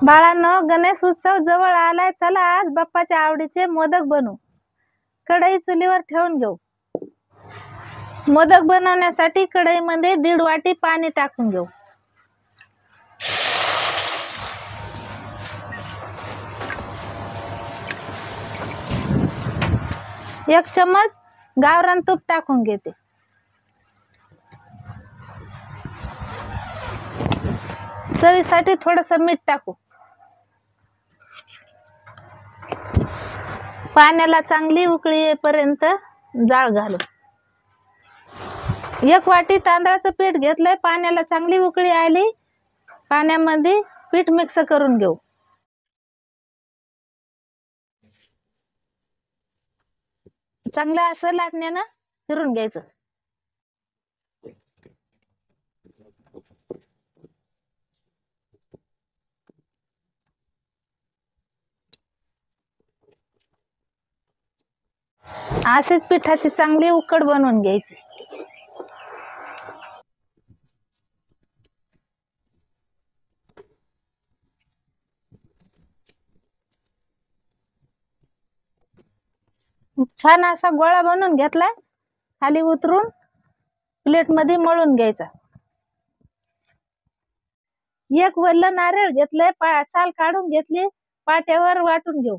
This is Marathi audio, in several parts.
बाळांनो, गणेश उत्सव जवळ आलाय. चला आज बाप्पाच्या आवडीचे मोदक बनवू. कढई चुलीवर ठेवून घेऊ. मोदक बनवण्यासाठी कढईमध्ये 1.5 वाटी पाणी टाकून घेऊ. एक चमच गावरान तूप टाकून घेते. चवीसाठी थोडस मीठ टाकू. पाण्याला चांगली उकळी येईपर्यंत जाळ घालू. 1 वाटी तांदळाचं पीठ घेतलंय. पाण्याला चांगली उकळी आली. पाण्यामध्ये पीठ मिक्स करून घेऊ. चांगलं असं लाटण्यानं फिरून घ्यायचं. अशीच पिठाची चांगली उकड बनवून घ्यायची. छान असा गोळा बनवून घेतलाय. खाली उतरून प्लेट मध्ये मळून घ्यायचा. एक वल्ल नारळ घेतलंय. साल काढून घेतली. पाट्यावर वाटून घेऊ.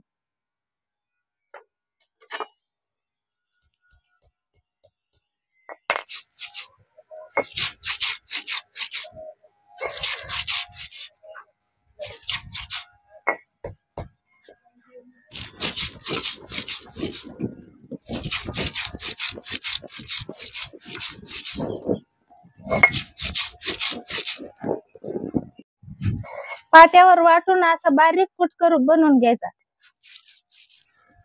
पाट्यावर वाटून असं बारीक कूट करून बनवून घ्यायचा.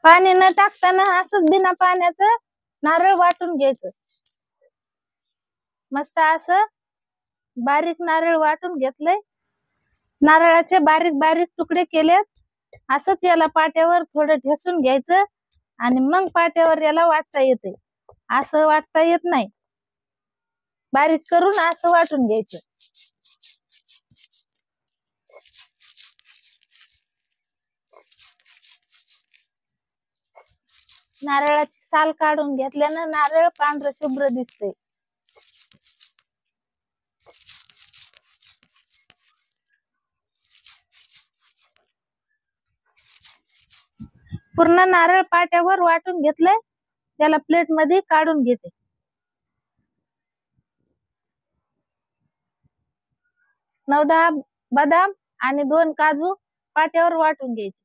पाणी न टाकताना असंच बिना पाण्याचं नारळ वाटून घ्यायचं. मस्त असं बारीक नारळ वाटून घेतलंय. नारळाचे बारीक बारीक तुकडे केलेत. असंच याला पाट्यावर थोडं ठेसून घ्यायचं आणि मग पाट्यावर याला वाटता येते. असं वाटता येत नाही. बारीक करून असं वाटून घ्यायचं. नारळाची साल काढून घेतल्यानं नारळ पांढरं शुभ्र दिसते. पूर्ण नारळ पाट्यावर वाटून घेतलंय. त्याला प्लेट मध्ये काढून घेते. 9-10 बदाम आणि 2 काजू पाट्यावर वाटून घ्यायचे.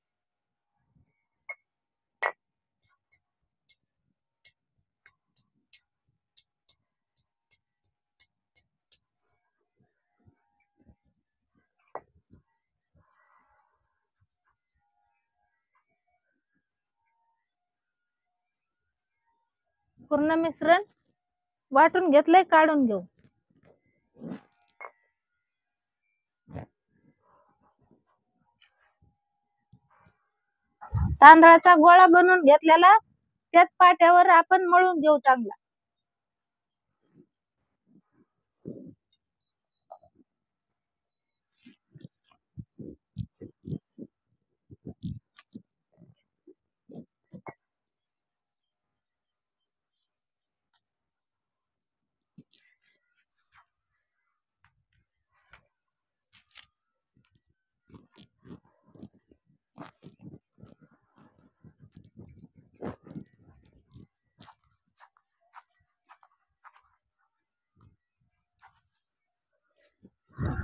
पूर्ण मिश्रण वाटून घेतलंय. काढून घेऊ. तांदळाचा गोळा बनवून घेतलेला त्याच पाट्यावर आपण मळून घेऊ चांगला.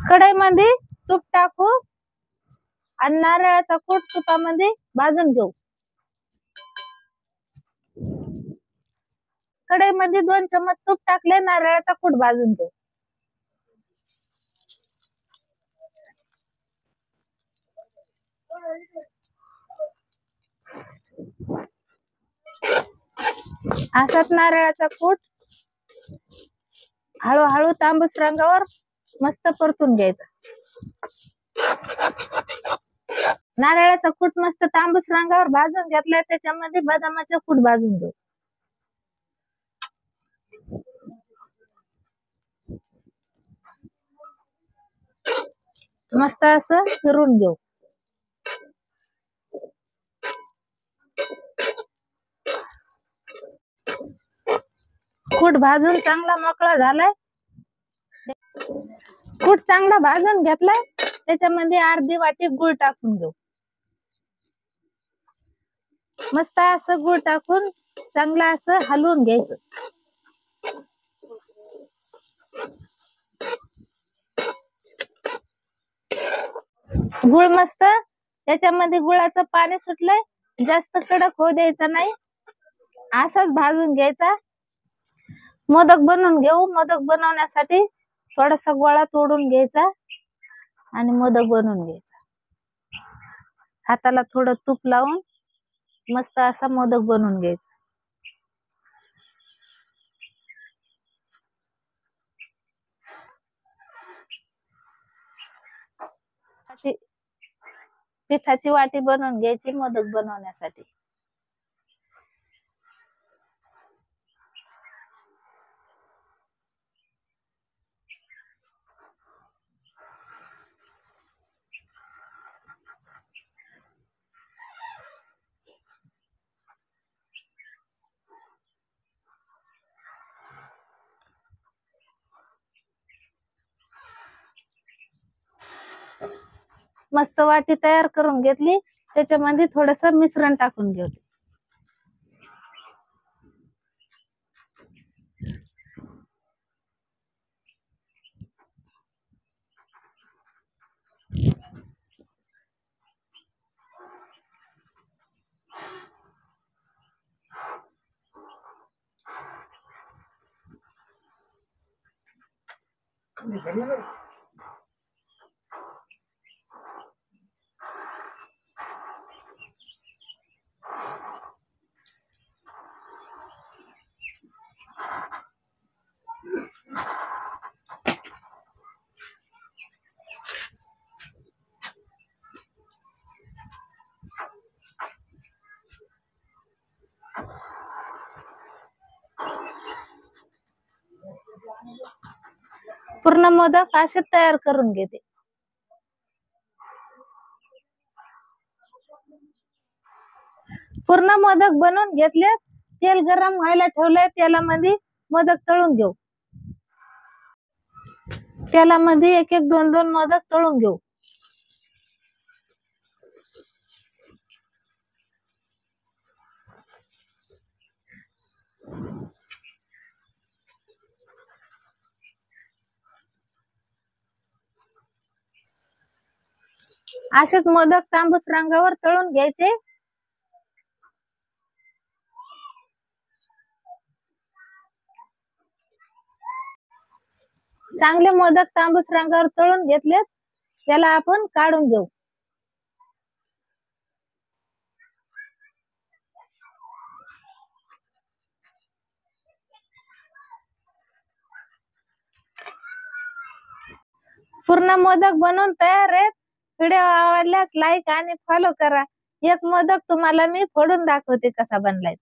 कढईमध्ये तूप टाकू आणि नारळाचा कूट तुपामध्ये भाजून घेऊ. कढईमध्ये 2 चमच तूप टाकले. नारळाचा कूट भाजून घेऊ. असाच नारळाचा कूट हळूहळू तांबूस रंगावर मस्त परतून घ्यायचा. नारळाचा कूट मस्त तांबूस रंगावर भाजून घेतलाय. त्याच्यामध्ये बदामाचा कूट भाजून घेऊ. मस्त असं फिरून घेऊ. कूट भाजून चांगला मोकळा झालाय. कूट चांगला भाजून घेतलाय. त्याच्यामध्ये अर्धी वाटी गूळ टाकून घेऊ. मस्त असं गूळ टाकून चांगला असं हलवून घ्यायचं. गुळ मस्त त्याच्यामध्ये गुळाचं पाणी सुटलंय. जास्त कडक होऊ द्यायचा नाही, असाच भाजून घ्यायचा. मोदक बनवून घेऊ. मोदक बनवण्यासाठी थोडासा गोळा तोडून घ्यायचा आणि मोदक बनवून घ्यायचा. हाताला थोडं तूप लावून मस्त असा मोदक बनवून घ्यायचा. पिठाची वाटी बनवून घ्यायची मोदक बनवण्यासाठी. मस्त वाटी तयार करून घेतली. त्याच्यामध्ये थोडस मिश्रण टाकून घेऊ. पूर्ण मोदक असे तयार करून घेते. पूर्ण मोदक बनवून घेतले. तेल गरम व्हायला ठेवलंय. तेलामध्ये मोदक तळून घेऊ. तेलामध्ये एक एक दोन दोन मोदक तळून घेऊ. असेच मोदक तांबूस रंगावर तळून घ्यायचे. चांगले मोदक तांबूस रंगावर तळून घेतलेत. त्याला आपण काढून घेऊ. पूर्ण मोदक बनवून तयार आहेत. व्हिडिओ आवडल्यास लाईक आणि फॉलो करा. एक मोदक तुम्हाला मी फोडून दाखवते कसा बनलाय.